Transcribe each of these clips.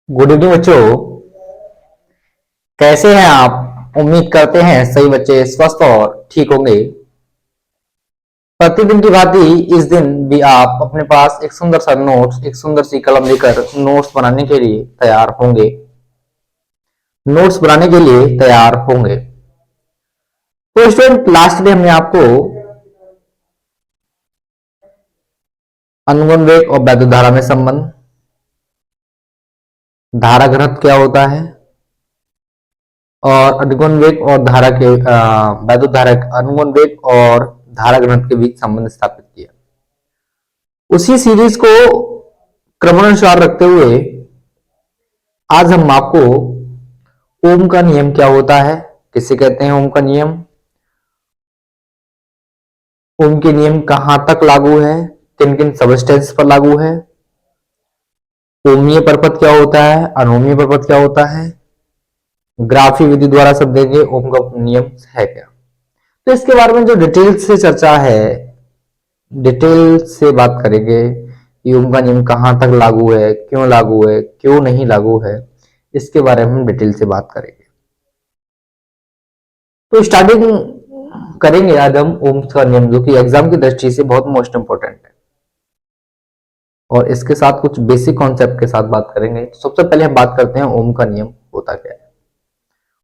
Good evening बच्चों, कैसे हैं आप? उम्मीद करते हैं सही बच्चे स्वस्थ और ठीक होंगे। प्रतिदिन की भांति इस दिन भी आप अपने पास एक सुंदर सा नोट्स, एक सुंदर सी कलम लेकर नोट्स बनाने के लिए तैयार होंगे। तो स्टूडेंट, लास्ट डे हमने आपको अनुगमन वेग और वैद्युत धारा में संबंध, धारा घनत्व क्या होता है और अनुगमन वेग और धारा के वैद्युत धारा, अनुगमन वेग और धारा घनत्व के बीच संबंध स्थापित किया। उसी सीरीज को क्रमानुसार रखते हुए आज हम आपको ओम का नियम क्या होता है, किसे कहते हैं ओम का नियम, ओम के नियम कहां तक लागू है, किन किन सबस्टेंस पर लागू है, ओमीय परपथ क्या होता है, अनोमीय परपथ क्या होता है, ग्राफी विधि द्वारा सब देंगे ओम का नियम है क्या। तो इसके बारे में जो डिटेल से चर्चा है, डिटेल से बात करेंगे कि ओम का नियम कहां तक लागू है, क्यों नहीं लागू है, इसके बारे में हम डिटेल से बात करेंगे। तो स्टार्टिंग करेंगे आज हम ओम का नियम, जो कि एग्जाम की दृष्टि से बहुत मोस्ट इंपोर्टेंट है, और इसके साथ कुछ बेसिक कॉन्सेप्ट के साथ बात करेंगे। तो सबसे पहले हम बात करते हैं ओम का नियम होता क्या है,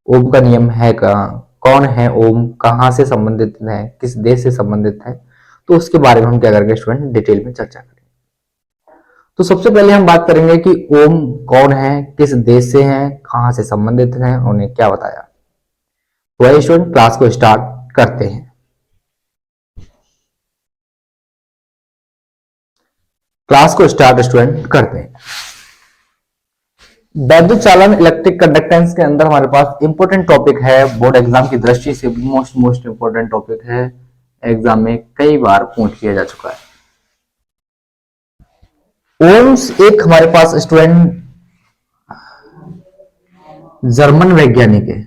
ओम का नियम है कौन है ओम, कहां से संबंधित है, किस देश से संबंधित है, तो उसके बारे में हम क्या करेंगे स्टूडेंट, डिटेल में चर्चा करेंगे। तो सबसे पहले हम बात करेंगे कि ओम कौन है, किस देश से हैं, कहां से संबंधित हैं, उन्हें क्या बताया। तो आइए स्टूडेंट क्लास को स्टार्ट करते हैं। वैद्युत चालन इलेक्ट्रिक कंडक्टेंस के अंदर हमारे पास इंपॉर्टेंट टॉपिक है, बोर्ड एग्जाम की दृष्टि से मोस्ट इंपॉर्टेंट टॉपिक है, एग्जाम में कई बार पूछ लिया जा चुका है। ओम्स एक हमारे पास स्टूडेंट जर्मन वैज्ञानिक है।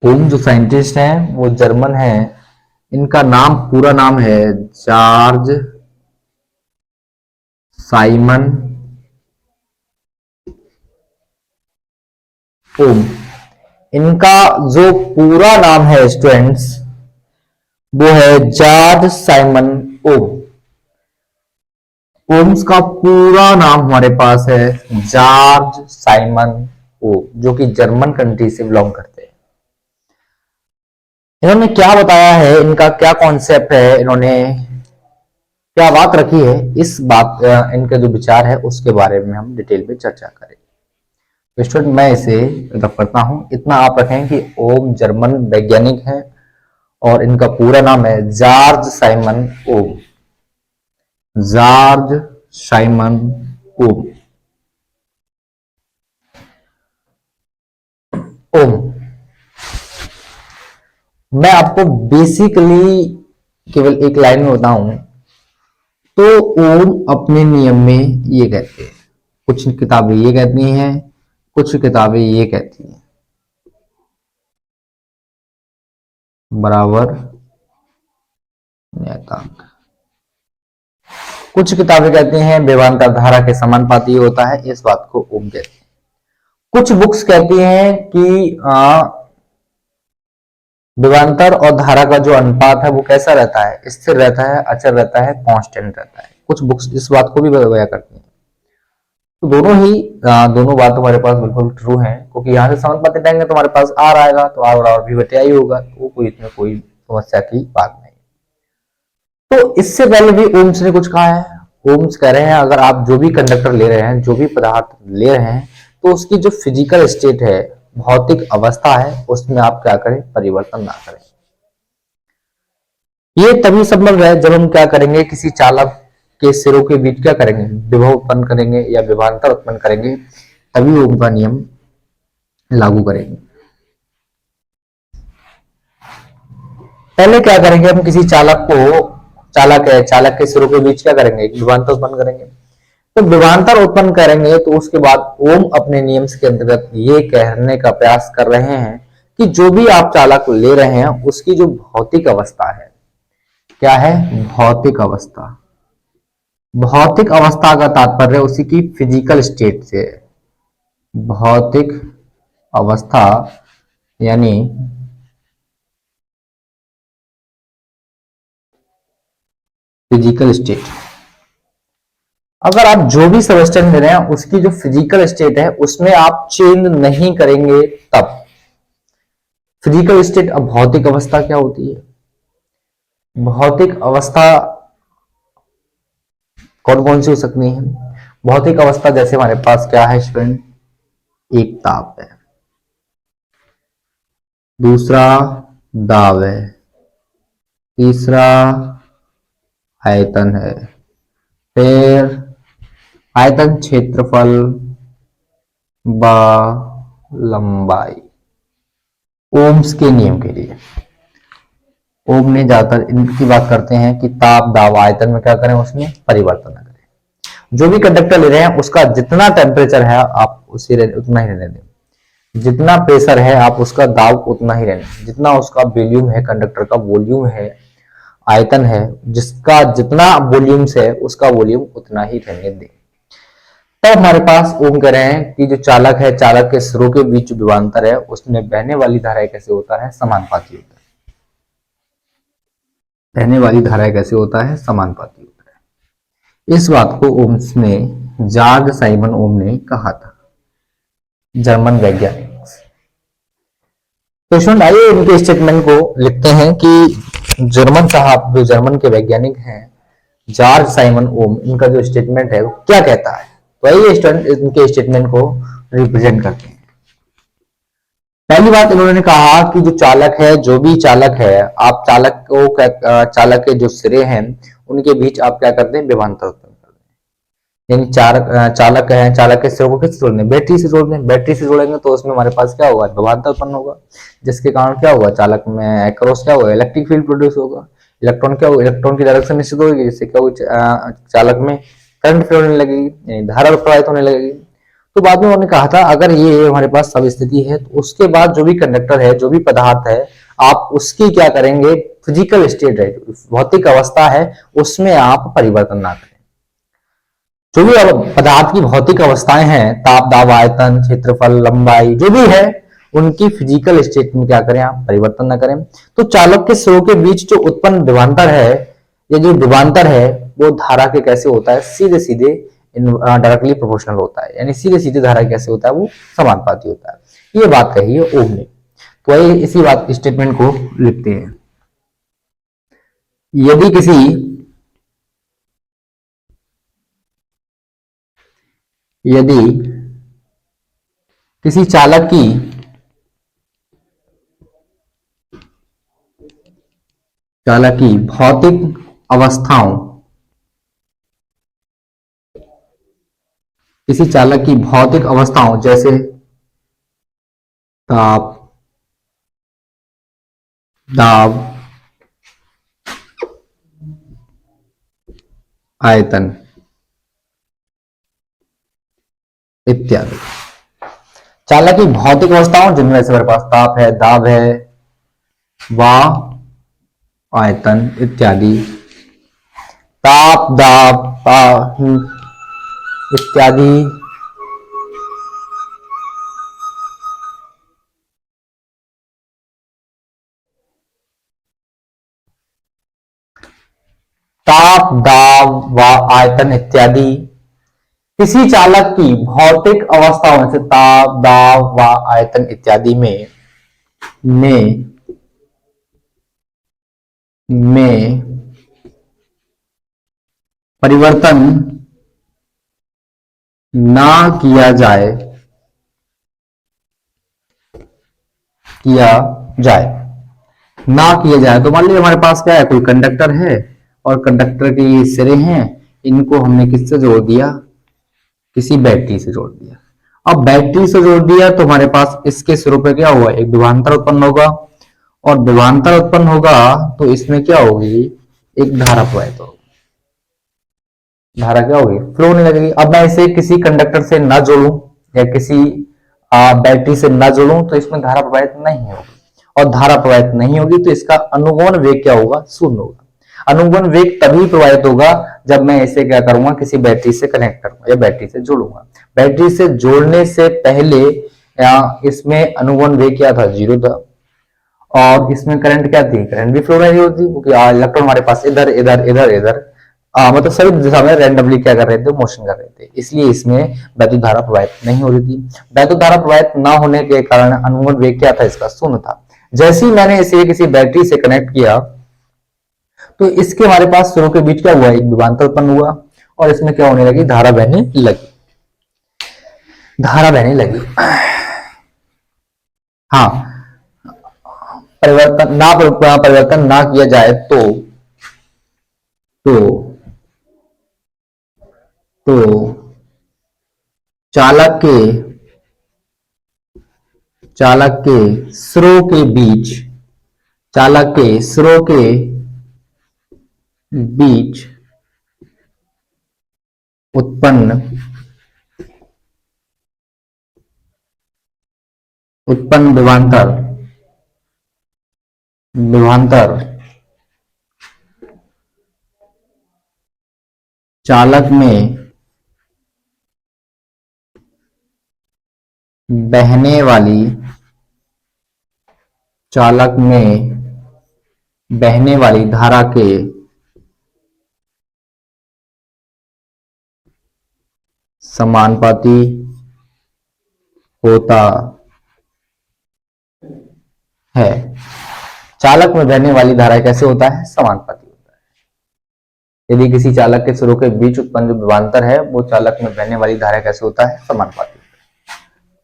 ओम जो साइंटिस्ट हैं वो जर्मन है, इनका नाम पूरा नाम है जॉर्ज साइमन ओम। इनका जो पूरा नाम है स्टूडेंट्स वो है जॉर्ज साइमन ओम। ओम्स का पूरा नाम हमारे पास है जॉर्ज साइमन ओम, जो कि जर्मन कंट्री से बिलोंग करते हैं। इन्होंने क्या बताया है, इनका क्या कॉन्सेप्ट है, इन्होंने क्या बात रखी है, इस बात इनके जो विचार है उसके बारे में हम डिटेल में चर्चा करेंगे। तो स्टूडेंट मैं इसे रफ करता हूं, इतना आप रखें कि ओम जर्मन वैज्ञानिक है और इनका पूरा नाम है जॉर्ज साइमन ओम। जॉर्ज साइमन ओम। ओम मैं आपको बेसिकली केवल एक लाइन में बताऊं तो ओम अपने नियम में ये कहते हैं, कुछ किताबें ये कहती हैं, कुछ किताबें ये कहती हैं, बराबर नियतांक। कुछ किताबें कहती हैं विभवांतर धारा के समानुपाती होता है, इस बात को ओम कहते हैं। कुछ बुक्स कहती हैं कि विभवांतर और धारा का जो अनुपात है वो कैसा रहता है, स्थिर रहता है, अचर रहता है, कांस्टेंट रहता है। कुछ बुक्स इस बात को भी बयां करती हैं। तो दोनों बात हमारे पास बिल्कुल ट्रू है, क्योंकि यहाँ से समानुपाती लेंगे तो हमारे पास आर आएगा, तो आर और भी बटा ही होगा, तो कोई इसमें कोई समस्या की बात नहीं। तो इससे पहले भी ओम्स ने कुछ कहा है। ओम्स कह रहे हैं अगर आप जो भी कंडक्टर ले रहे हैं, जो भी पदार्थ ले रहे हैं, तो उसकी जो फिजिकल स्टेट है, भौतिक अवस्था है, उसमें आप क्या करें, परिवर्तन ना करें। ये तभी संभव है जब हम क्या करेंगे, किसी चालक के सिरों के बीच क्या करेंगे, विभव उत्पन्न करेंगे या विभवांतर उत्पन्न करेंगे, तभी ओम का नियम लागू करेंगे। पहले क्या करेंगे, हम किसी चालक के सिरों के बीच क्या करेंगे, विभवांतर उत्पन्न करेंगे। तो विभवांतर उत्पन्न करेंगे तो उसके बाद ओम अपने नियम के अंतर्गत ये कहने का प्रयास कर रहे हैं कि जो भी आप चालक ले रहे हैं उसकी जो भौतिक अवस्था है, क्या है, भौतिक अवस्था। भौतिक अवस्था का तात्पर्य उसी की फिजिकल स्टेट से है। भौतिक अवस्था यानी फिजिकल स्टेट। अगर आप जो भी सब्सटेंस ले रहे हैं उसकी जो फिजिकल स्टेट है उसमें आप चेंज नहीं करेंगे तब। Physical state. अब भौतिक अवस्था क्या होती है? भौतिक अवस्था कौन कौन सी हो सकती है? भौतिक अवस्था जैसे हमारे पास क्या है स्टूडेंट, एक ताप है, दूसरा दाब है, तीसरा आयतन है, फिर आयतन, क्षेत्रफल व लंबाई। ओम्स के नियम के लिए ओम ने ज्यादातर इनकी बात करते हैं कि ताप दाब आयतन में क्या करें, उसमें परिवर्तन न करें। जो भी कंडक्टर ले रहे हैं उसका जितना टेम्परेचर है आप उसी उतना ही रहने दें, जितना प्रेशर है आप उसका दाब उतना ही रहने दें, जितना उसका वॉल्यूम है, कंडक्टर का वॉल्यूम है, आयतन है, जिसका जितना वॉल्यूम है उसका वॉल्यूम उतना ही रहने दें। तब हमारे पास ओम कह रहे हैं कि जो चालक है, चालक के सिरों के बीच जो विभवांतर है उसमें बहने वाली धारा कैसे होता है, समानुपाती होता है। बहने वाली धारा कैसे होता है, समानुपाती होता है। इस बात को ओम्स ने, जॉर्ज साइमन ओम ने कहा था, जर्मन वैज्ञानिक। तो स्टूडेंट आइए इनके स्टेटमेंट को लिखते हैं कि जर्मन साहब, जो जर्मन के वैज्ञानिक हैं जॉर्ज साइमन ओम, इनका जो स्टेटमेंट है वो क्या कहता है। तो आइए स्टूडेंट इनके स्टेटमेंट को रिप्रेजेंट करते हैं। पहली बात इन्होंने कहा कि जो चालक है, जो भी चालक है, आप चालक को चालक के जो सिरे हैं उनके बीच आप क्या करते हैं, विभवांतर उत्पन्न करते हैं। यानी चालक है, चालक के सिरों को किससे जोड़ते हैं, बैटरी से जोड़ते हैं। बैटरी से जोड़ेंगे तो उसमें हमारे पास क्या होगा, विभवांतर उत्पन्न होगा, जिसके कारण क्या होगा, चालक में क्रॉस क्या होगा, इलेक्ट्रिक फील्ड प्रोड्यूस होगा। इलेक्ट्रॉन क्या होगा, इलेक्ट्रॉन की डायरेक्शन निश्चित होगी, जिससे क्या होगा, चालक में करंट फ्लो होने लगेगी, धारा प्रवाहित होने लगेगी। तो बाद में उन्होंने कहा था अगर ये हमारे पास सब स्थिति है तो उसके बाद जो भी कंडक्टर है, जो भी पदार्थ है, आप उसकी क्या करेंगे, फिजिकल स्टेट है, भौतिक अवस्था है, उसमें आप परिवर्तन ना करें। जो भी पदार्थ की भौतिक अवस्थाएं हैं, ताप दाब आयतन क्षेत्रफल लंबाई जो भी है, उनकी फिजिकल स्टेट में क्या करें, आप परिवर्तन ना करें। तो चालक के सिरों के बीच जो उत्पन्न विभवांतर है, ये जो विभवांतर है वो धारा के कैसे होता है, सीधे सीधे डायरेक्टली प्रोपोर्शनल होता है, यानी सीधे सीधे धारा कैसे होता है, वो समानुपाती होता है। ये बात कही है ओम ने। तो आइए इसी बात स्टेटमेंट को लिखते हैं। यदि किसी चालक की भौतिक अवस्थाओं, किसी चालक की भौतिक अवस्थाओं जैसे ताप दाब आयतन इत्यादि, चालक की भौतिक अवस्थाओं जिनमें से हमारे पास ताप है, दाब है, व आयतन इत्यादि, ताप दाब इत्यादि ताप दाब व आयतन इत्यादि किसी चालक की भौतिक अवस्थाओं से ताप दाब व आयतन इत्यादि में परिवर्तन ना किया जाए तो मान लीजिए हमारे पास क्या है, कोई कंडक्टर है और कंडक्टर के ये सिरे हैं, इनको हमने किससे जोड़ दिया, किसी बैटरी से जोड़ दिया। अब बैटरी से जोड़ दिया तो हमारे पास इसके सिरों पे क्या हुआ, एक विभवांतर उत्पन्न होगा, और विभवांतर उत्पन्न होगा तो इसमें क्या होगी, एक धारा प्रवाहित होगी, धारा क्या होगी, फ्लो होने लगेगी। अब मैं इसे किसी कंडक्टर से ना जोड़ूं या किसी बैटरी से ना जोड़ूं तो इसमें धारा प्रवाहित नहीं होगी, और धारा प्रवाहित नहीं होगी तो इसका अनुगमन वेग क्या होगा, शून्य होगा। अनुगमन वेग तभी प्रवाहित होगा जब मैं इसे क्या करूंगा, किसी बैटरी से कनेक्ट करूंगा या बैटरी से जोड़ूंगा। बैटरी से जोड़ने से पहले इसमें अनुगमन वेग क्या था, 0 था, और इसमें करंट क्या थी, करंट भी फ्लो नहीं होती, क्योंकि इलेक्ट्रॉन हमारे पास इधर इधर इधर इधर मतलब सभी दिशा में रैंडमली क्या कर रहे थे, मोशन कर रहे थे, इसलिए इसमें वैद्युत धारा प्रवाहित नहीं हो रही थी। वैद्युत धारा प्रवाहित ना होने के कारण अनुगमन वेग क्या था, इसका शून्य था। जैसे ही मैंने इसे किसी बैटरी से कनेक्ट किया तो इसके हमारे पास स्रोत के बीच क्या हुआ, एक विभवांतर उत्पन्न हुआ, और इसमें क्या होने लगी, धारा बहने लगी, धारा बहने लगी। हाँ, परिवर्तन ना किया जाए तो तो चालक के स्रों के बीच चालक के स्रों के बीच उत्पन्न विभवांतर चालक में बहने वाली धारा के समानुपाती होता है। चालक में बहने वाली धारा कैसे होता है, समानुपाती होता है। यदि किसी चालक के स्रों के बीच उत्पन्न जो विभवांतर है वो चालक में बहने वाली धारा कैसे होता है, समानुपाती।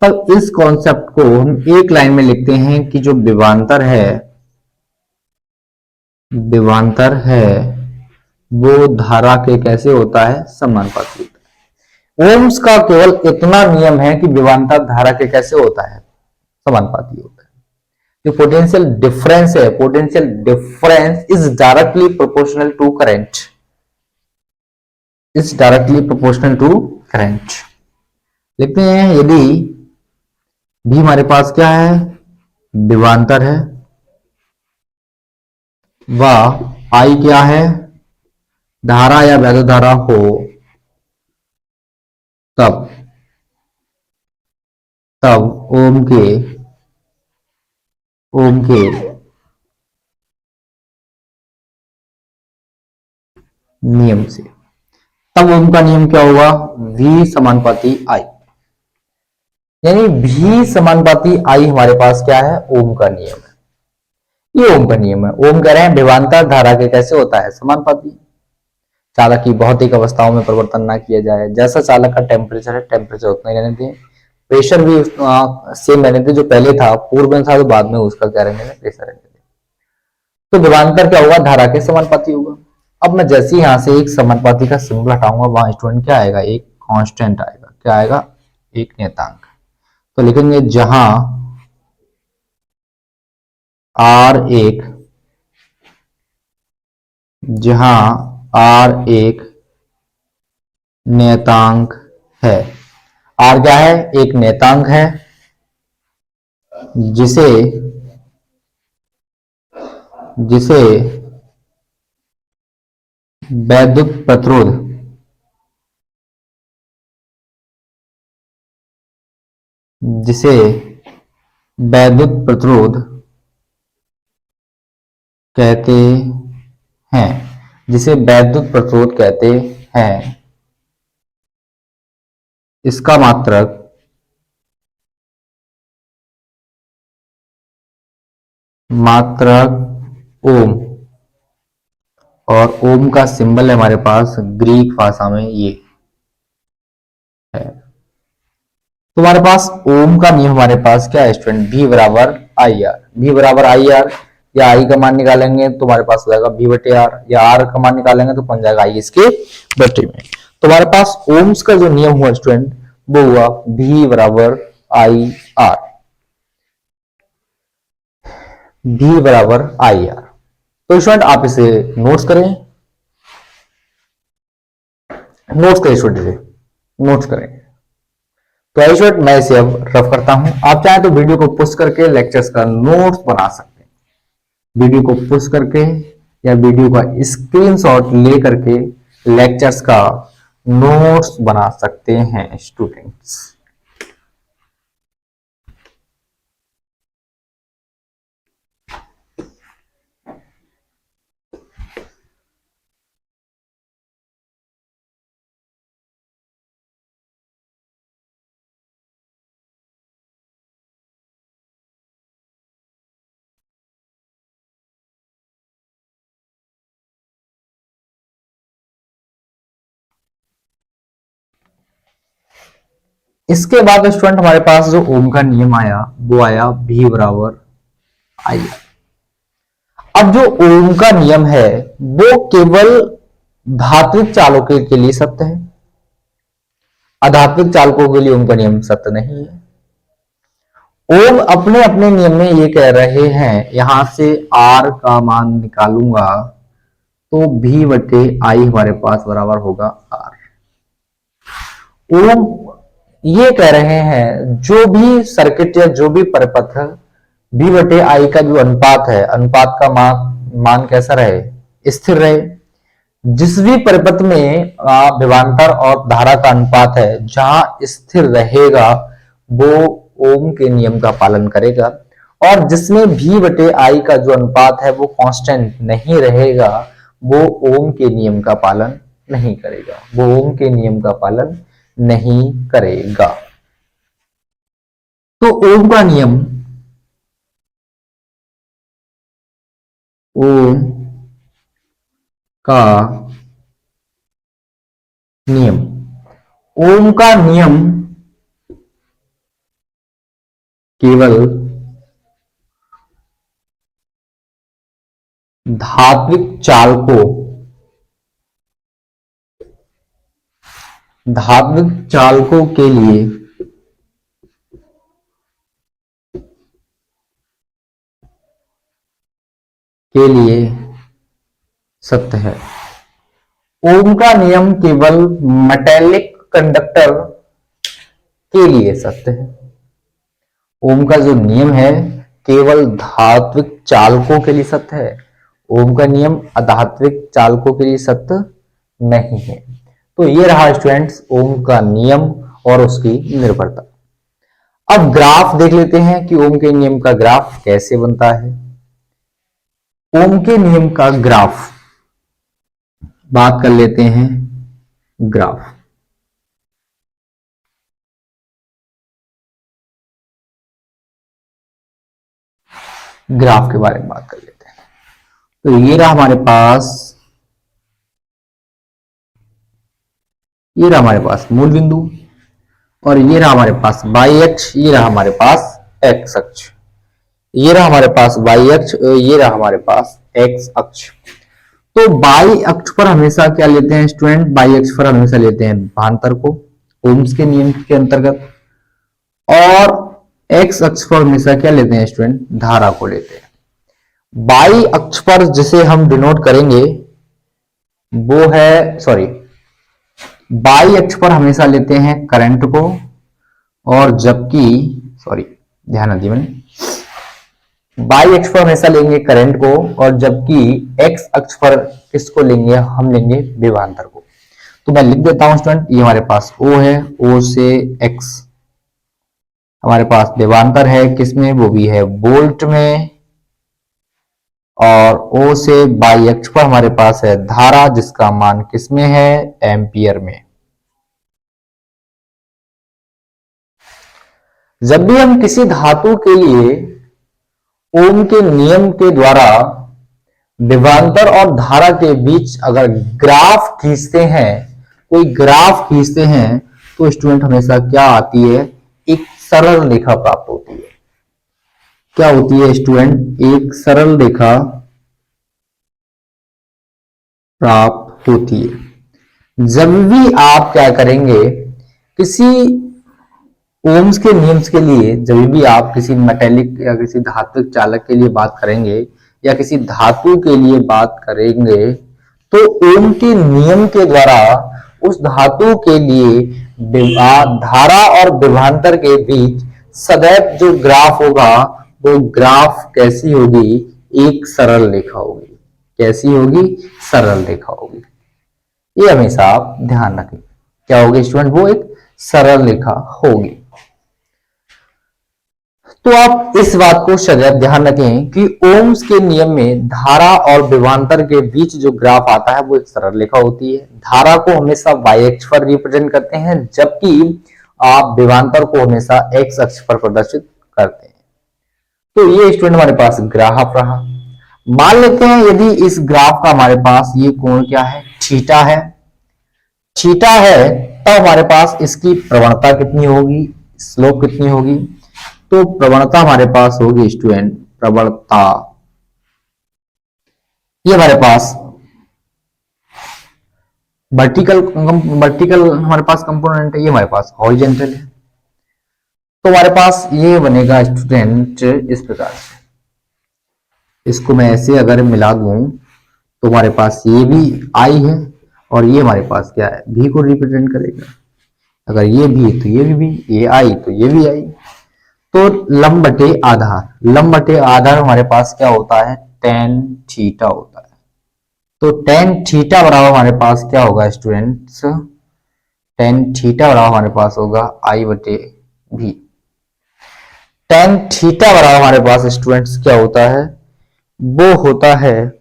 पर इस कॉन्सेप्ट को हम एक लाइन में लिखते हैं कि जो विभवांतर है वो धारा के कैसे होता है, समानुपाती होता है। ओम्स का केवल इतना नियम है कि विभवांतर धारा के कैसे होता है, समानुपाती होता है। जो पोटेंशियल डिफरेंस है, potential difference is directly proportional to current, लिखते हैं यदि भी हमारे पास क्या है, विभवांतर है, वह आई क्या है, धारा या वैद्युत धारा हो, तब ओम के नियम से, तब ओम का नियम क्या होगा, V समानुपाती I, यानी V समानुपाती I हमारे पास क्या है, ओम का नियम है। ये ओम का नियम है। ओम कह रहे हैं विभवांतर धारा के कैसे होता है, समानुपाती। चालक की भौतिक अवस्थाओं में परिवर्तन ना किया जाए, जैसा चालक का टेम्परेचर है टेम्परेचर उतना ही रहने दें, प्रेशर भी सेम रहने दें, जो पहले था पूर्व में था तो बाद में उसका क्या रहने दें, प्रेशर रहने दें। तो विभवांतर क्या होगा, धारा के समानुपाती होगा। अब मैं जैसे ही यहां से एक समानुपाती का सिंबल हटाऊंगा वहां स्टूडेंट क्या आएगा, एक कांस्टेंट आएगा, क्या आएगा, एक नियतांक। तो लिखेंगे जहां R एक नियतांक है, R क्या है, एक नियतांक है, जिसे वैद्युत प्रतिरोध कहते हैं, इसका मात्रक ओम, और ओम का सिंबल है हमारे पास ग्रीक भाषा में ये है। तो हमारे पास ओम का नियम हमारे पास क्या है स्टूडेंट, V बराबर आई आर, या आई का मान निकालेंगे तो हमारे पास हो जाएगा V बटे आर, या आर का मान निकालेंगे तो बन जाएगा आई इसके बटे में। तो हमारे पास ओम्स का जो नियम हुआ स्टूडेंट वो हुआ V बराबर आई आर, तो स्टूडेंट आप इसे नोट्स करें, स्टूडेंट नोट्स करें। तो आई शॉर्ट मैं इसे अब रफ करता हूं। आप चाहे तो वीडियो को पुश करके लेक्चर्स का नोट्स बना सकते हैं। वीडियो को पुश करके या वीडियो का स्क्रीनशॉट ले करके लेक्चर्स का नोट्स बना सकते हैं स्टूडेंट्स। इसके बाद स्टूडेंट हमारे पास जो ओम का नियम आया वो आया V बराबर I। अब जो ओम का नियम है वो केवल धात्विक चालकों के लिए सत्य है, अधात्विक चालकों के लिए ओम का नियम सत्य नहीं है। ओम अपने अपने नियम में ये कह रहे हैं, यहां से R का मान निकालूंगा तो V बटे I हमारे पास बराबर होगा R। ओम ये कह रहे हैं जो भी सर्किट या जो भी परिपथ V बटे I का जो अनुपात है, अनुपात का मान कैसा रहे, स्थिर रहे। जिस भी परिपथ में विभवांतर और धारा का अनुपात है जहां स्थिर रहेगा वो ओम के नियम का पालन करेगा, और जिसमें V बटे I का जो अनुपात है वो कांस्टेंट नहीं रहेगा वो ओम के नियम का पालन नहीं करेगा, वो ओम के नियम का पालन नहीं करेगा। तो ओम का नियम, ओम का नियम, ओम का नियम केवल धात्विक चालकों के लिए सत्य है। ओम का नियम केवल मेटेलिक कंडक्टर के लिए सत्य है। ओम का जो नियम है केवल धात्विक चालकों के लिए सत्य है। ओम का नियम अधात्विक चालकों के लिए सत्य नहीं है। तो ये रहा स्टूडेंट्स ओम का नियम और उसकी निर्भरता। अब ग्राफ देख लेते हैं कि ओम के नियम का ग्राफ कैसे बनता है। ओम के नियम का ग्राफ बात कर लेते हैं। ग्राफ के बारे में बात कर लेते हैं। तो ये रहा हमारे पास मूल बिंदु, और ये रहा हमारे पास y अक्ष, ये रहा हमारे पास x अक्ष, ये रहा हमारे पास y अक्ष, ये रहा हमारे पास x अक्ष। तो y अक्ष पर हमेशा क्या लेते हैं स्टूडेंट, y अक्ष पर हमेशा लेते हैं विभवांतर को ओम्स के नियम के अंतर्गत, और x अक्ष पर हमेशा क्या लेते हैं स्टूडेंट, धारा को लेते हैं। y अक्ष पर जिसे हम डिनोट करेंगे वो है, y अक्ष पर हमेशा लेते हैं करंट को, और जबकि ध्यान दिए मैंने, y अक्ष पर हमेशा लेंगे करंट को, और जबकि x अक्ष पर किसको लेंगे, हम लेंगे विभवांतर को। तो मैं लिख देता हूं स्टूडेंट, ये हमारे पास O है, O से x हमारे पास विभवांतर है किसमें, वो भी है वोल्ट में, और O से y अक्ष पर हमारे पास है धारा जिसका मान किसमें है, एम्पियर में। जब भी हम किसी धातु के लिए ओम के नियम के द्वारा विभवांतर और धारा के बीच अगर ग्राफ खींचते हैं, कोई ग्राफ खींचते हैं, तो स्टूडेंट हमेशा क्या आती है, एक सरल रेखा प्राप्त होती है। क्या होती है स्टूडेंट, एक सरल रेखा प्राप्त होती है। जब भी आप क्या करेंगे, किसी ओम्स के नियम्स के लिए जब भी आप किसी मेटेलिक या किसी धात्विक चालक के लिए बात करेंगे या किसी धातु के लिए बात करेंगे, तो ओम के नियम के द्वारा उस धातु के लिए धारा और विभवांतर के बीच सदैव जो ग्राफ होगा वो ग्राफ कैसी होगी, एक सरल रेखा होगी। कैसी होगी, सरल रेखा होगी। ये हमेशा आप ध्यान रखें, क्या होगी स्टूडेंट, वो एक सरल रेखा होगी। तो आप इस बात को सदैव ध्यान रखें कि ओम्स के नियम में धारा और विभवांतर के बीच जो ग्राफ आता है वो एक सरल रेखा होती है। धारा को हमेशा y अक्ष पर रिप्रेजेंट करते हैं, जबकि आप विभवांतर को हमेशा x अक्ष पर प्रदर्शित करते हैं। तो ये स्टूडेंट हमारे पास ग्राफ रहा। मान लेते हैं यदि इस ग्राफ का हमारे पास ये कोण क्या है, थीटा है। थीटा है तब हमारे पास इसकी प्रवणता कितनी होगी, स्लोप कितनी होगी। तो प्रवणता हमारे पास होगी स्टूडेंट, प्रवणता ये हमारे पास वर्टिकल हमारे पास कंपोनेंट है, ये हमारे पास हॉरिजॉन्टल है। तो हमारे पास ये बनेगा स्टूडेंट इस प्रकार से। इसको मैं ऐसे अगर मिला दूं तो हमारे पास ये भी आई है और ये हमारे पास क्या है, भी को रिप्रेजेंट करेगा। अगर ये भी तो ये भी, ये आई तो ये भी आई। तो लंब बटे आधार, लंब बटे आधार हमारे पास क्या होता है, टेन थीटा होता है। तो टेन थीटा बराबर हमारे पास क्या होगा स्टूडेंट्स, टेन थीटा बराबर हमारे पास होगा आई बटे भी। टेन थीटा बराबर हमारे पास स्टूडेंट्स क्या होता है, वो होता है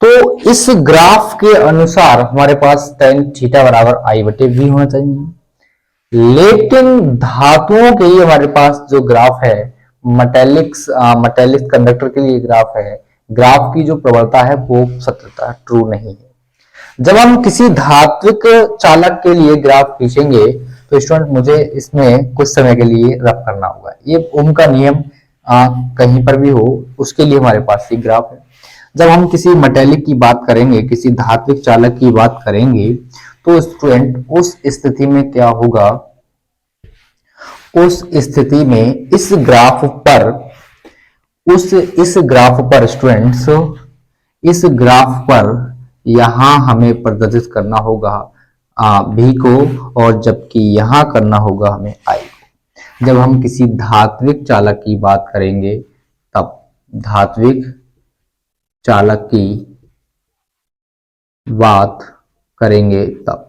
तो इस ग्राफ के अनुसार हमारे पास टेन थीटा बराबर आई बटे भी होना चाहिए। लेकिन धातुओं के लिए हमारे पास जो ग्राफ है, मेटेलिक्स कंडक्टर के लिए ग्राफ है, ग्राफ की जो प्रबलता है वो सत्यता ट्रू नहीं है। जब हम किसी धात्विक चालक के लिए ग्राफ खींचेंगे तो स्टूडेंट मुझे इसमें कुछ समय के लिए रब करना होगा। ये ओम का नियम कहीं पर भी हो उसके लिए हमारे पास ये ग्राफ है। जब हम किसी मेटेलिक की बात करेंगे, किसी धात्विक चालक की बात करेंगे, तो स्टूडेंट उस स्थिति में क्या होगा, उस स्थिति में इस ग्राफ पर स्टूडेंट्स, इस ग्राफ पर यहां हमें प्रदर्शित करना होगा भी को, और जबकि यहां करना होगा हमें आई को। जब हम किसी धात्विक चालक की बात करेंगे तब, धात्विक चालक की बात करेंगे तब,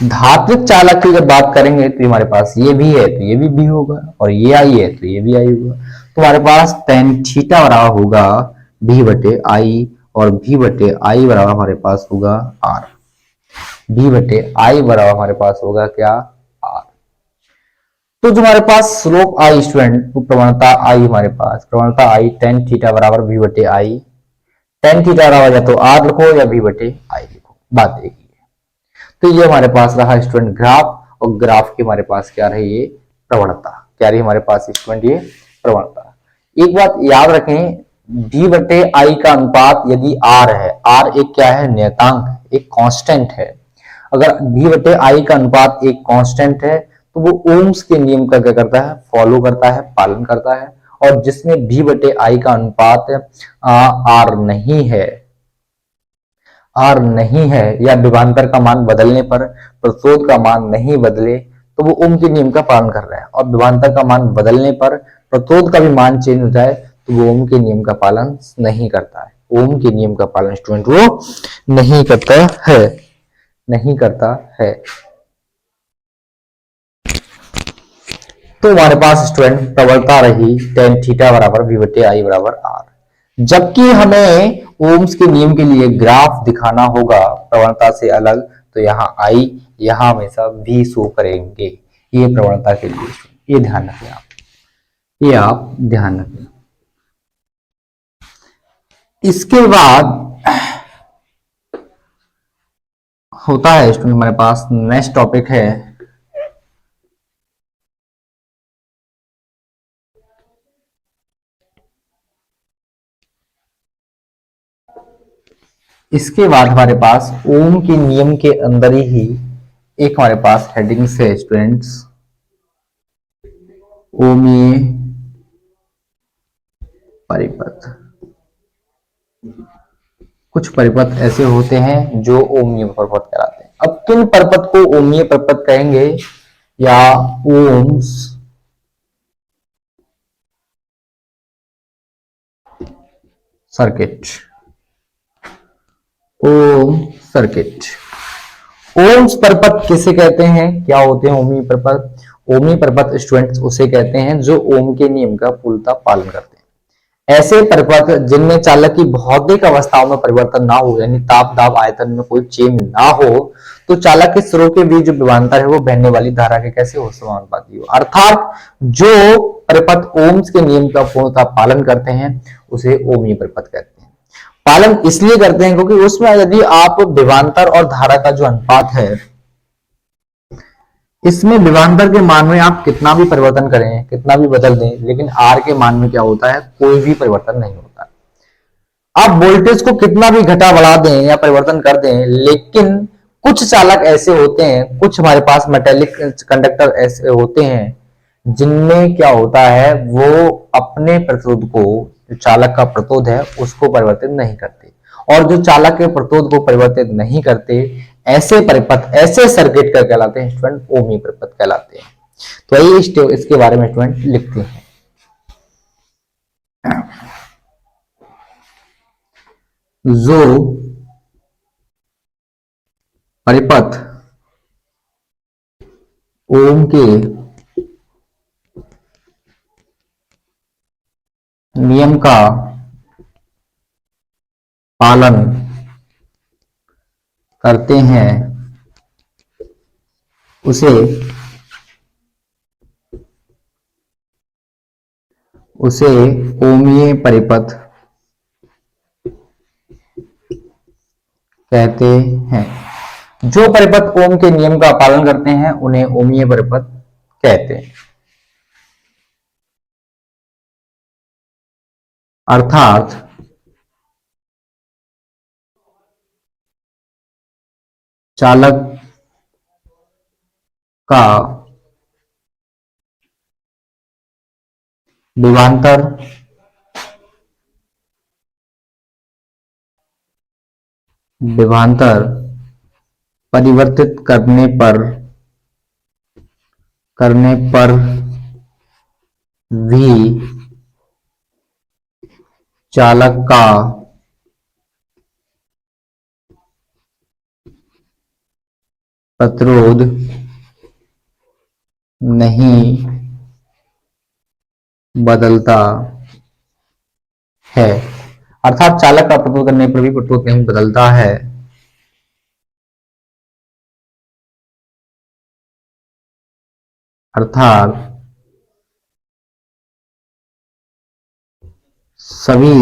धात्विक चालक की जब बात करेंगे तो हमारे पास ये भी है तो ये भी होगा, और ये आई है तो ये भी आई होगा। तो हमारे पास टेन थीटा बराबर होगा भी बटे आई, और भी बटे आई बराबर हमारे पास होगा आर। भी बटे आई बराबर हमारे पास होगा क्या, आर। तो जो हमारे पास स्लोप आई स्टूडेंट, तो प्रवणता आई हमारे पास, प्रवणता आई टेन थीटा बराबर भी बटे आई। टेन थीटा बराबर या तो आर लिखो या भी बटे आई लिखो, बात एक ही है। तो ये हमारे पास रहा स्टूडेंट ग्राफ, और ग्राफ की हमारे पास क्या रही, ये प्रवणता क्या रही हमारे पास स्टूडेंट, ये प्रवणता। एक बात याद रखें, डी बटे आई का अनुपात यदि आर है, आर एक क्या है, नियतांक, एक कांस्टेंट है। अगर डी बटे आई का अनुपात एक कांस्टेंट है तो वो ओम्स के नियम का क्या करता है, फॉलो करता है, पालन करता है। और जिसमें भी बटे आई का अनुपात आर नहीं है, आर नहीं है, या विभवांतर का मान बदलने पर प्रतिरोध का मान नहीं बदले तो वो ओम के नियम का पालन कर रहा है, और विभवांतर का मान बदलने पर प्रतिरोध का भी मान चेंज हो जाए तो वो ओम के नियम का पालन नहीं करता है। ओम के नियम का पालन स्टूडेंट वो नहीं करता है, नहीं करता है। तो हमारे पास स्टूडेंट प्रबलता रही टेन थीटा बराबर वी बटे आई बराबर आर। जबकि हमें ओम्स के नियम के लिए ग्राफ दिखाना होगा प्रवणता से अलग, तो यहाँ आई, यहाँ हमेशा भी शो करेंगे, ये प्रवणता के लिए, ये ध्यान रखें आप, ये आप ध्यान रखें। इसके बाद होता है स्टूडेंट हमारे पास नेक्स्ट टॉपिक है इसके बाद हमारे पास ओम के नियम के अंदर ही एक हमारे पास हेडिंग है स्टूडेंट्स, ओमीय परिपथ। कुछ परिपथ ऐसे होते हैं जो ओमीय परिपथ कहलाते हैं। अब किन परिपथ को ओमीय परिपथ कहेंगे या ओम्स सर्किट, ओम सर्किट। ओम्स परिपथ किसे कहते हैं, क्या होते हैं ओमीय परिपथ? ओमीय परिपथ स्टूडेंट्स उसे कहते हैं जो ओम के नियम का पूर्णतः पालन करते हैं। ऐसे परिपथ जिनमें चालक की भौतिक अवस्थाओं में परिवर्तन ना हो, यानी ताप दाब आयतन में कोई चेंज ना हो, तो चालक के सिरों के बीच जो विभवांतर है वो बहने वाली धारा के कैसे हो, समानुपाती हो। अर्थात जो परिपथ ओम्स के नियम का पूर्णतः पालन करते हैं उसे ओमीय परिपथ कहते हैं। पालन इसलिए करते हैं क्योंकि उसमें यदि आप विभवांतर और धारा का जो अनुपात है, इसमें विभवांतर के मान में आप कितना भी परिवर्तन करें, कितना भी बदल दें, लेकिन आर के मान में क्या होता है, कोई भी परिवर्तन नहीं होता। आप वोल्टेज को कितना भी घटा बढ़ा दें या परिवर्तन कर दें, लेकिन कुछ चालक ऐसे होते हैं, कुछ हमारे पास मेटेलिक कंडक्टर ऐसे होते हैं जिनमें क्या होता है, वो अपने प्रतिरोध को, जो चालक का प्रतिरोध है उसको परिवर्तित नहीं करते, और जो चालक के प्रतिरोध को परिवर्तित नहीं करते, ऐसे परिपथ, ऐसे सर्किट का कहलाते हैं स्टूडेंट ओमीय परिपथ कहलाते हैं। तो आइए इसके बारे में स्टूडेंट लिखते हैं। जो परिपथ ओम के नियम का पालन करते हैं उसे ओमीय परिपथ कहते हैं। जो परिपथ ओम के नियम का पालन करते हैं उन्हें ओमीय परिपथ कहते हैं। अर्थात चालक का विभवांतर परिवर्तित करने पर भी चालक का प्रतिरोध नहीं बदलता है। अर्थात चालक का प्रतिरोध करने पर भी प्रतिरोध नहीं बदलता है। अर्थात सभी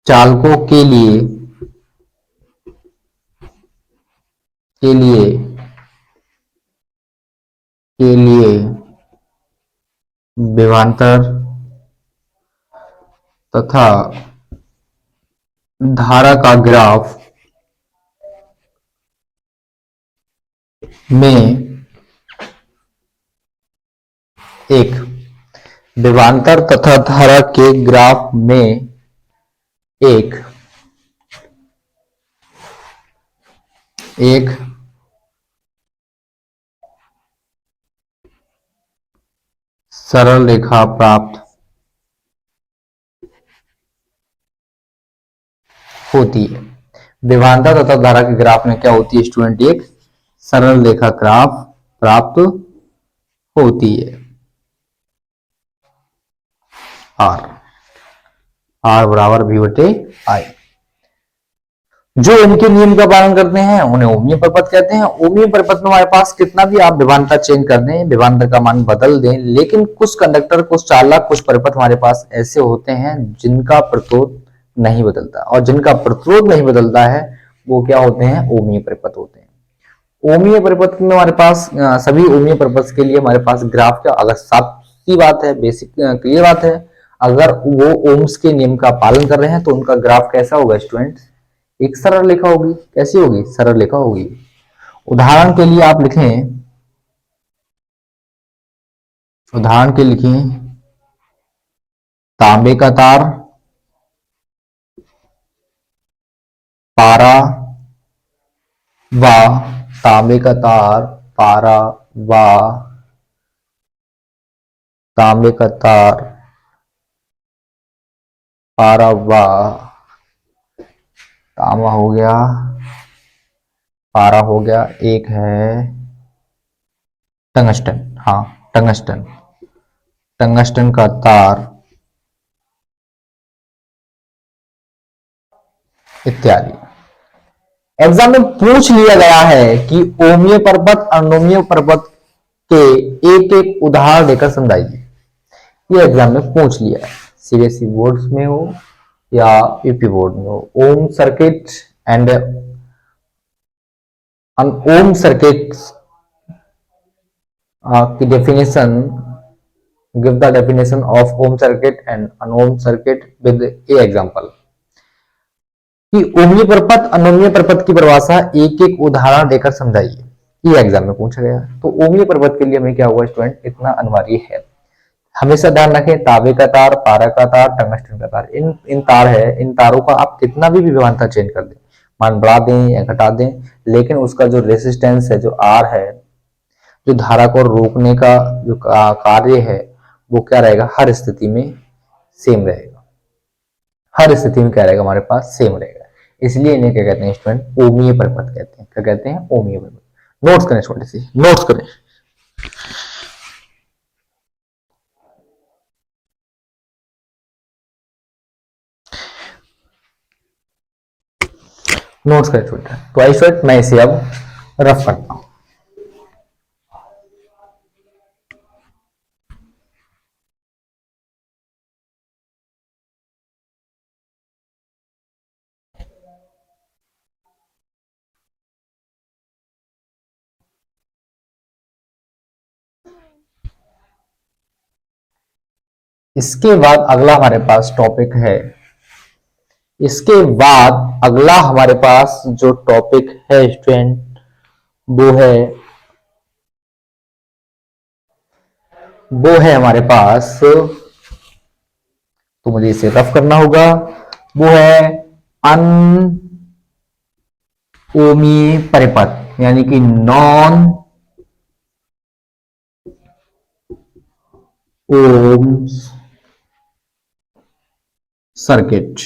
चालकों के लिए विभवांतर तथा धारा का ग्राफ में एक विभवांतर तथा धारा के ग्राफ में एक सरल रेखा प्राप्त होती है। विभवांतर तथा धारा के ग्राफ में क्या होती है स्टूडेंट, एक सरल रेखा ग्राफ प्राप्त होती है। आर बराबर V बटे आई। जो इनके नियम का पालन करते हैं उन्हें ओमीय परिपथ कहते हैं। ओमीय परिपथ में हमारे पास कितना भी आप विभवांतर चेंज कर दें, विभवांतर का मान बदल दें, लेकिन कुछ कंडक्टर, कुछ चालक, कुछ परिपथ हमारे पास ऐसे होते हैं जिनका प्रतिरोध नहीं बदलता, और जिनका प्रतिरोध नहीं बदलता है वो क्या होते हैं, ओमीय परिपथ होते हैं। ओमीय परिपथ में हमारे पास सभी ओमीय परिपथ के लिए हमारे पास ग्राफ क्या, अगर साफ सी बात है, बेसिक क्लियर बात है, अगर वो ओम्स के नियम का पालन कर रहे हैं तो उनका ग्राफ कैसा होगा स्टूडेंट, एक सरल रेखा होगी। कैसी होगी, सरल रेखा होगी। उदाहरण के लिए आप लिखें, तांबे का तार पारा वा, तांबे का तार, पारा वा, तांबे का तार, पारा वा, तांबा हो गया, पारा हो गया, एक है टंगस्टन, हाँ टंगस्टन, टंगस्टन का तार इत्यादि। एग्जाम में पूछ लिया गया है कि ओमीय पर्वत अनोमीय पर्वत के एक एक उदाहरण देकर समझाइए। ये एग्जाम में पूछ लिया है, सीबीएसई बोर्ड में हो या यूपी बोर्ड में हो। Ohm circuit and ohm circuit की definition, give the definition of ohm circuit and अनोम सर्किट विद ए एग्जांपल। कि ओमीय पर्वत अनोमीय पर्वत की परिभाषा एक एक उदाहरण देकर समझाइए। ये एग्जाम में पूछा गया। तो ओमीय पर्वत के लिए हमें क्या हुआ स्टूडेंट, इतना अनिवार्य है। हमेशा ध्यान रखें, तांबे का तार, पारा का तार, टंगस्टन का तार, इन तार है, इन तारों का आप कितना भी विभवांतर चेंज कर दें, मान बढ़ा दें या घटा दें, लेकिन उसका जो रेसिस्टेंस है, जो आर है, जो धारा को रोकने का जो कार्य है, वो क्या रहेगा, हर स्थिति में सेम रहेगा। हर स्थिति में क्या रहेगा, हमारे पास सेम रहेगा। इसलिए इन्हें क्या कहते हैं स्टूडेंट, ओमीय पर्वत कहते हैं। क्या कहते हैं, ओमीय पर्वत। नोट्स करें, छोटे से नोट्स करें। नोट्स करें छोटा। तो आई शर्ट मैं इसे अब रफ करता हूं। इसके बाद अगला हमारे पास टॉपिक है, इसके बाद अगला हमारे पास जो टॉपिक है स्टूडेंट, वो है हमारे पास, तो मुझे इसे रफ करना होगा। वो है अनओमीय परिपथ, यानी कि नॉन ओम्स सर्किट।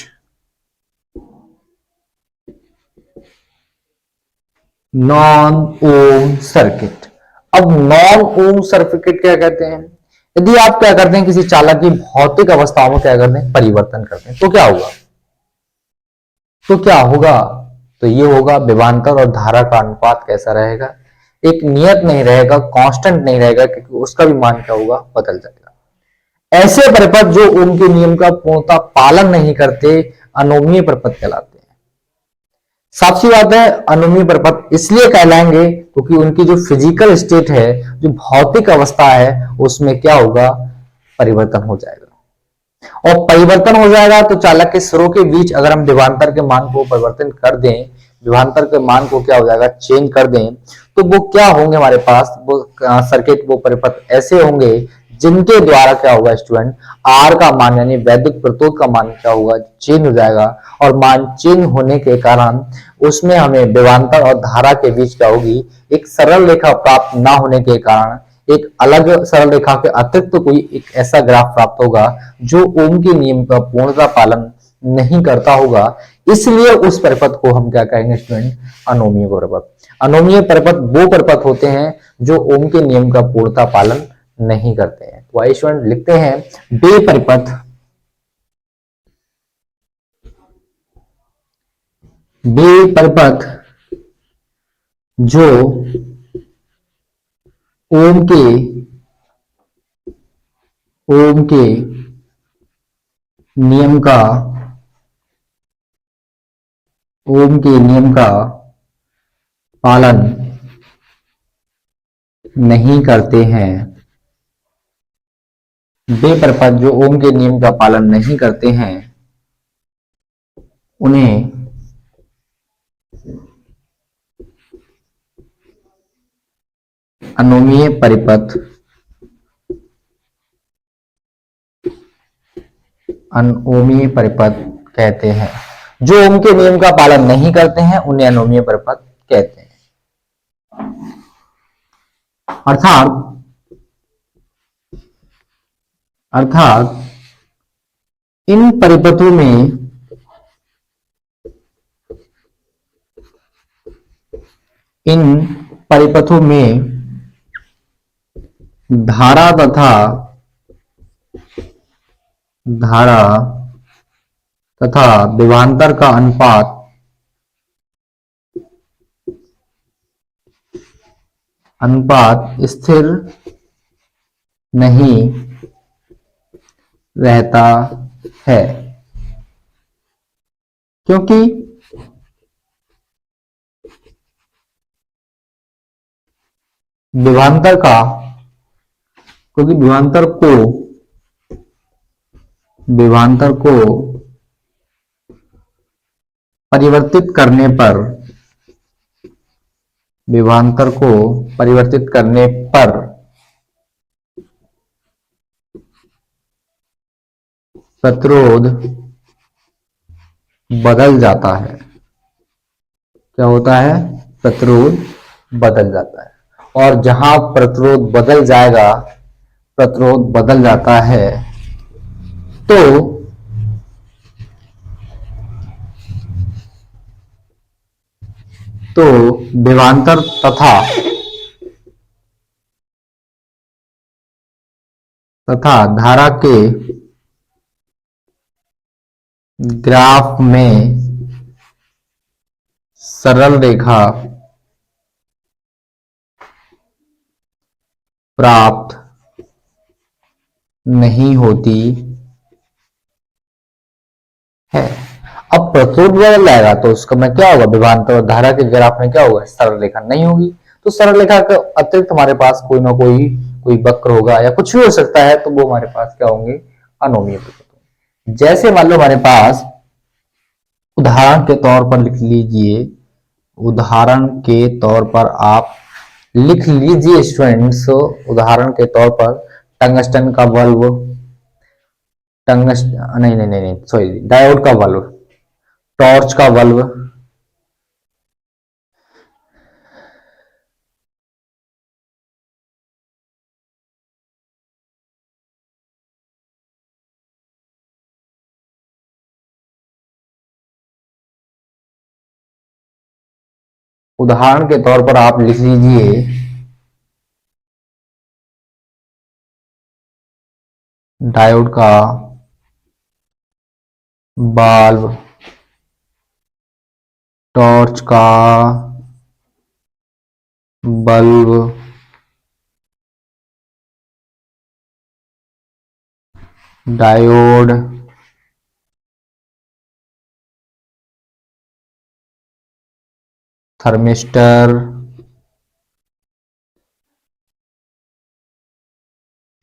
नॉन ओम सर्किट। अब नॉन ओम सर्किट क्या कहते हैं, यदि आप क्या करते हैं, किसी चालक की भौतिक अवस्थाओं में क्या करते हैं, परिवर्तन करते हैं, तो क्या होगा, तो ये होगा विभवांतर और धारा का अनुपात कैसा रहेगा, एक नियत नहीं रहेगा, कांस्टेंट नहीं रहेगा, क्योंकि उसका भी मान क्या होगा, बदल जाएगा। ऐसे परिपथ जो ओम के नियम का पूर्णतः पालन नहीं करते, अनोमीय परिपथ कहलाते हैं। साफ सी बात है, अनोमीय परिपथ इसलिए कहलाएंगे क्योंकि उनकी जो फिजिकल स्टेट है, जो भौतिक अवस्था है, उसमें क्या होगा, परिवर्तन हो जाएगा। और परिवर्तन हो जाएगा तो चालक के सिरों के बीच अगर हम विभवांतर के मान को परिवर्तन कर दें, विभवांतर के मान को क्या हो जाएगा, चेंज कर दें, तो वो क्या होंगे हमारे पास, वो सर्किट, वो परिपथ ऐसे होंगे जिनके द्वारा क्या होगा स्टूडेंट, आर का मान यानी वैद्युत प्रतिरोध का मान क्या होगा, चेंज हो जाएगा। और मान चेंज होने के कारण उसमें हमें विभवांतर और धारा के बीच क्या होगी, एक सरल रेखा प्राप्त ना होने के कारण एक अलग सरल रेखा के अतिरिक्त तो कोई एक ऐसा ग्राफ प्राप्त होगा जो ओम के नियम का पूर्णतः पालन नहीं करता होगा। इसलिए उस परिपथ को हम क्या कहेंगे स्टूडेंट, अनोमीय परिपथ। अनोमीय परिपथ वो परिपथ होते हैं जो ओम के नियम का पूर्णतः पालन नहीं करते हैं। तो आइए स्टूडेंट लिखते हैं, वे परिपथ, वे परिपथ जो ओम के नियम का, ओम के नियम का पालन नहीं करते हैं, वे परिपथ जो ओम के नियम का पालन नहीं करते हैं, उन्हें अनोमीय परिपथ, अनोमीय परिपथ कहते हैं। जो ओम के नियम का पालन नहीं करते हैं उन्हें अनोमीय परिपथ कहते हैं। अर्थात इन परिपथों में धारा तथा विभवांतर का अनुपात स्थिर नहीं रहता है, क्योंकि विभवांतर को परिवर्तित करने पर प्रतिरोध बदल जाता है। क्या होता है? प्रतिरोध बदल जाता है। और जहां प्रतिरोध बदल जाता है तो विभवांतर तथा धारा के ग्राफ में सरल रेखा प्राप्त नहीं होती है। अब प्रतिरोध बदल जाएगा तो उसका में क्या होगा? विभवांतर और धारा के ग्राफ में क्या होगा? सरल रेखा नहीं होगी। तो सरल रेखा के अतिरिक्त हमारे पास कोई ना कोई वक्र होगा या कुछ भी हो सकता है, तो वो हमारे पास क्या होंगे? अनोमीय परिपथ होंगे। जैसे मान लो हमारे पास उदाहरण के तौर पर लिख लीजिए, उदाहरण के तौर पर आप लिख लीजिए स्टूडेंट्स, उदाहरण के तौर पर टंगस्टन का बल्ब, सॉरी डायोड का बल्ब, टॉर्च का बल्ब, उदाहरण के तौर पर आप लिख लीजिए डायोड का बल्ब, टॉर्च का बल्ब, डायोड, थर्मिस्टर,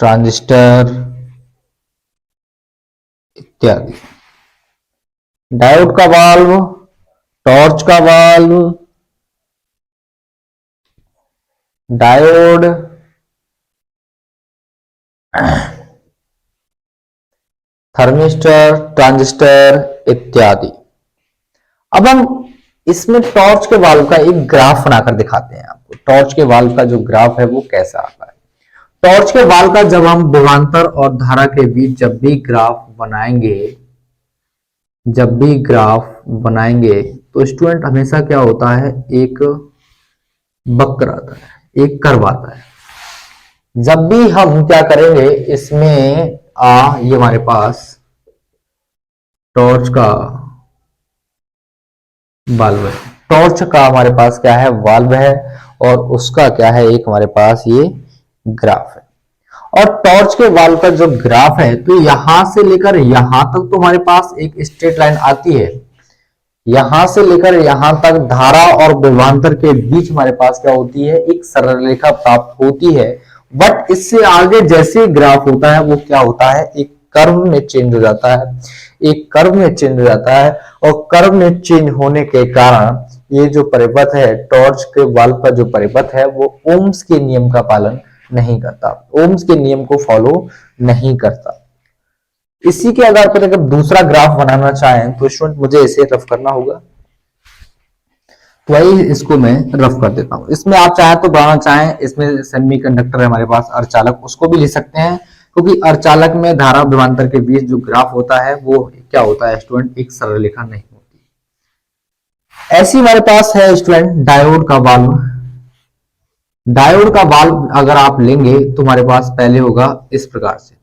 ट्रांजिस्टर इत्यादि। डायोड का बल्ब, टॉर्च का बल्ब, डायोड, थर्मिस्टर, ट्रांजिस्टर इत्यादि। अब हम इसमें टॉर्च के वाल्व का एक ग्राफ बनाकर दिखाते हैं आपको। टॉर्च के वाल्व का जो ग्राफ है वो कैसा आता है। टॉर्च के वाल्व का जब हम विभवांतर और धारा के बीच जब भी ग्राफ बनाएंगे तो स्टूडेंट हमेशा क्या होता है? एक वक्र आता है, एक कर्व आता है। जब भी हम क्या करेंगे इसमें ये हमारे पास टॉर्च का बल्ब है, टॉर्च का हमारे पास क्या है? बल्ब है, और उसका क्या है? एक हमारे पास ये ग्राफ है। और टॉर्च के बल्ब का जो ग्राफ है, तो यहां से लेकर यहां तक तो हमारे पास एक स्ट्रेट लाइन आती है। यहां से लेकर यहां तक धारा और विभवांतर के बीच हमारे पास क्या होती है? एक सरल रेखा प्राप्त होती है। बट इससे आगे जैसे ग्राफ होता है वो क्या होता है? एक कर्व में चेंज हो जाता है, और कर्व में चेंज होने के कारण ये जो परिपथ है, टॉर्च के बल्ब का जो परिपथ है, वो ओम्स के नियम का पालन नहीं करता, ओम्स के नियम को फॉलो नहीं करता। इसी के आधार पर अगर दूसरा ग्राफ बनाना चाहें तो स्टूडेंट मुझे इसे रफ करना होगा। तो वही इसको मैं रफ कर देता हूं। इसमें आप चाहे तो बनाना चाहें, इसमें सेमीकंडक्टर है हमारे पास, अर्धचालक, उसको भी लिख सकते हैं, क्योंकि अर्धचालक में धारा विभवांतर के बीच जो ग्राफ होता है वो क्या होता है स्टूडेंट, एक सरल रेखा नहीं होती। ऐसी हमारे पास है स्टूडेंट डायोड का वाल्व। डायोड का वाल्व अगर आप लेंगे तो हमारे पास पहले होगा इस प्रकार से,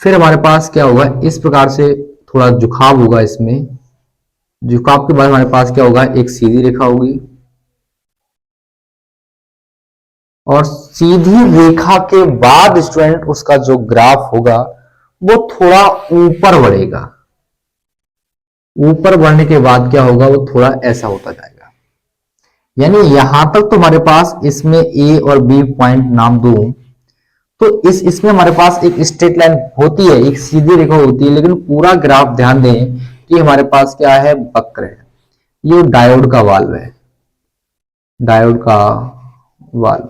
फिर हमारे पास क्या होगा इस प्रकार से, थोड़ा झुकाव होगा इसमें, झुकाव के बाद हमारे पास क्या होगा, एक सीधी रेखा होगी, और सीधी रेखा के बाद स्टूडेंट उसका जो ग्राफ होगा वो थोड़ा ऊपर बढ़ेगा। ऊपर बढ़ने के बाद क्या होगा, वो थोड़ा ऐसा होता जाएगा। यानी यहां तक तो हमारे पास इसमें ए और बी पॉइंट नाम दूं तो इसमें हमारे पास एक स्ट्रेट लाइन होती है, एक सीधी रेखा होती है, लेकिन पूरा ग्राफ ध्यान दें कि हमारे पास क्या है, वक्र है। ये डायोड का वाल्व है, डायोड का वाल्व,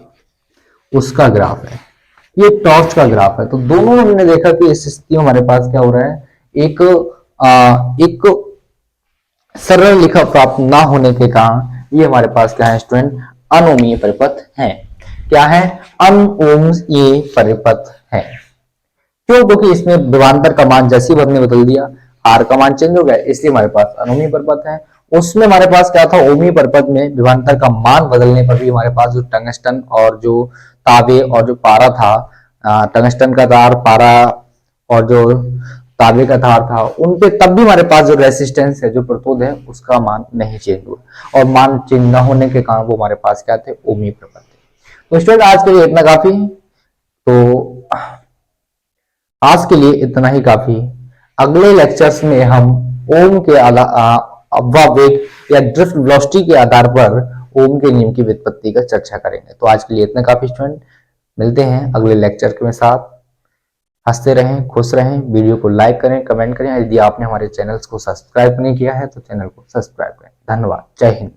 उसका ग्राफ है, ये टॉर्च का ग्राफ है। तो दोनों हमने देखा कि इस स्थिति में हमारे पास क्या हो रहा है, एक सरल रेखा प्राप्त ना होने के कारण ये हमारे पास क्या है स्टूडेंट, अनोमीय परिपथ है। क्या है, अनओमीय परिपथ है। क्यों, क्योंकि इसमें विभवांतर का मान जैसे ही हमने बदल दिया, आर का मान चेंज हो गया, इसलिए हमारे पास अनोमीय परिपथ है। उसमें हमारे पास क्या था, ओमीय परिपथ में विभवांतर का मान बदलने पर भी हमारे पास जो टंगस्टन और जो तांबे और जो पारा था, टंगस्टन का तार, पारा और जो तांबे का तार था, उनपे तब भी हमारे पास जो रेसिस्टेंस है, जो प्रतिरोध है, उसका मान नहीं चेंज हुआ, और मान चेंज न होने के कारण वो हमारे पास क्या थे, ओमीय परिपथ थे। तो स्टूडेंट आज के लिए इतना काफी, तो आज के लिए इतना ही काफी। अगले लेक्चर्स में हम ओम के वेग या ड्रिफ्ट वेलोसिटी के आधार पर ओम के नियम की व्युत्पत्ति का चर्चा करेंगे। तो आज के लिए इतना काफी स्टूडेंट, मिलते हैं अगले लेक्चर के साथ। हंसते रहें, खुश रहें, वीडियो को लाइक करें, कमेंट करें। यदि आपने हमारे चैनल्स को सब्सक्राइब नहीं किया है तो चैनल को सब्सक्राइब करें। धन्यवाद, जय हिंद।